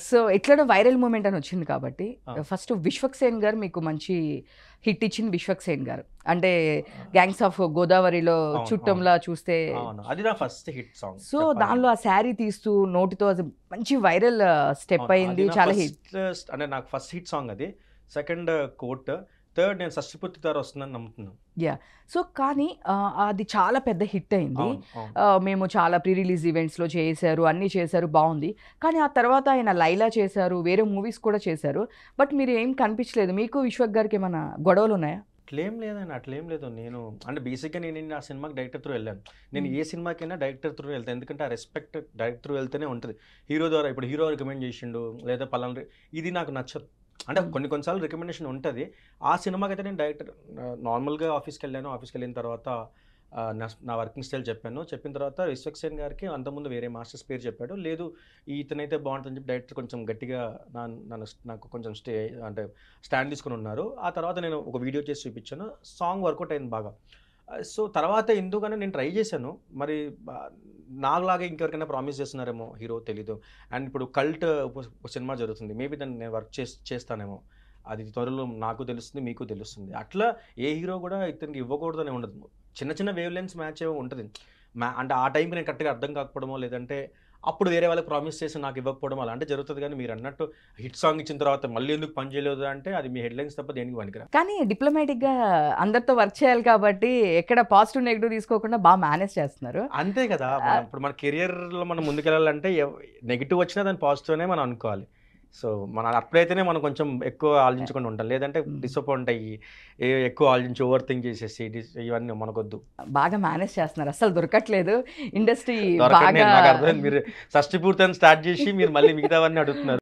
So ఎట్లనో viral moment అని వచ్చింది కాబట్టి ఆ. ఫస్ట్ విశ్వక్సేన్ గారు మీకు మంచి హిట్ ఇచ్చింది విశ్వక్సేన్ గారు. అంటే గ్యాంగ్స్ ఆఫ్ గోదావరిలో అవును, చుట్టంలా చూస్తే అవును, అది నా ఫస్ట్ హిట్ సాంగ్. సో దానిలో ఆ శారీ తీస్తూ నోటితో అది మంచి వైరల్ స్టెప్ అయింది, చాలా హిట్. అంటే నాకు ఫస్ట్ హిట్ సాంగ్ అది. సెకండ్ కోట్, థర్డ్ నేను షష్టిపూర్తి తార వస్తుందని నమ్ముతున్నాను. యా. సో కానీ అది చాలా పెద్ద హిట్ అయింది. అవును, అవును. మేము చాలా ప్రీ రిలీజ్ ఈవెంట్స్లో చేశారు, అన్నీ చేశారు, బాగుంది. కానీ ఆ తర్వాత ఆయన లైలా చేశారు, వేరే మూవీస్ కూడా చేశారు. బట్ మీరు ఏం కనిపించలేదు. మీకు విశ్వక్ గారికి ఏమైనా గొడవలు ఉన్నాయా? అట్లేం లేదండి, అట్లేం లేదు. నేను అంటే బేసిక్గా నేను ఆ సినిమాకి డైరెక్టర్ త్రూ వెళ్ళాను. నేను ఏ సినిమాకైనా డైరెక్టర్ త్రూ వెళ్తాను, ఎందుకంటే ఆ రెస్పెక్ట్ డైరెక్టర్ త్రూ వెళ్తేనే ఉంటుంది. హీరో ద్వారా ఇప్పుడు హీరో రికమెండ్ చేసిండు లేదా పలానా ఇది నాకు నచ్చదు. అంటే కొన్నిసార్లు రికమెండేషన్ ఉంటుంది. ఆ సినిమాకి అయితే నేను డైరెక్టర్ నార్మల్గా ఆఫీస్కి వెళ్ళాను. ఆఫీస్కి వెళ్ళిన తర్వాత నా వర్కింగ్ స్టైల్ చెప్పిన తర్వాత విశ్వక్సేన్ గారికి అంతకుముందు వేరే మాస్టర్స్ పేరు చెప్పాడు. లేదు ఇతనైతే బాగుంటుందని చెప్పి డైరెక్టర్ కొంచెం గట్టిగా నాకు కొంచెం స్టాండ్ తీసుకుని ఉన్నారు. ఆ తర్వాత నేను ఒక వీడియో చేసి చూపించాను. సాంగ్ వర్కౌట్ అయింది బాగా. సో తర్వాత ఎందుకని నేను ట్రై చేశాను. మరి నాలాగా ఇంకెవరికైనా ప్రామిస్ చేస్తున్నారేమో హీరో తెలీదు. అండ్ ఇప్పుడు కల్ట్ సినిమా జరుగుతుంది, మేబీ దాన్ని నేను వర్క్ చేస్తానేమో. అది త్వరలో నాకు తెలుస్తుంది, మీకు తెలుస్తుంది. అట్లా ఏ హీరో కూడా ఇతనికి ఇవ్వకూడదని ఉండదు. చిన్న చిన్న వేవ్ లెన్స్ మ్యాచ్ ఏమో ఉంటుంది. అంటే ఆ టైంకి నేను కరెక్ట్గా అర్థం కాకపోవడమో, లేదంటే అప్పుడు వేరే వాళ్ళకి ప్రామిస్ చేసి నాకు ఇవ్వకపోవడం అలా అంటే జరుగుతుంది. కానీ మీరు అన్నట్టు హిట్ సాంగ్ ఇచ్చిన తర్వాత మళ్ళీ ఎందుకు పని చేయలేదు అంటే అది మీ హెడ్లైన్స్ తప్ప దేనికి పనికిరా. కానీ డిప్లొమాటిక్గా అందరితో వర్క్ చేయాలి కాబట్టి ఎక్కడ పాజిటివ్ నెగిటివ్ తీసుకోకుండా బాగా మేనేజ్ చేస్తున్నారు. అంతే కదా. ఇప్పుడు మన కెరియర్లో మనం ముందుకెళ్ళాలంటే నెగిటివ్ వచ్చినా దాని పాజిటివ్ అనే మనం అనుకోవాలి. సో అప్పుడైతేనే మనం కొంచెం ఎక్కువ ఆలోచించకుండా ఉంటాం. లేదంటే డిసప్పాయింట్ అయ్యి ఎక్కువ ఆలోచించి ఓవర్ థింక్ చేసేసి ఇవన్నీ మనకొద్దు. బాగా మేనేజ్ చేస్తున్నారు, అసలు దొరకట్లేదు ఇండస్ట్రీ నాకు బాగా. అర్థమైంది, మీరు షష్టి పూర్తి స్టార్ట్ చేసి మీరు మళ్ళీ మిగతావన్నీ అడుగుతున్నారు.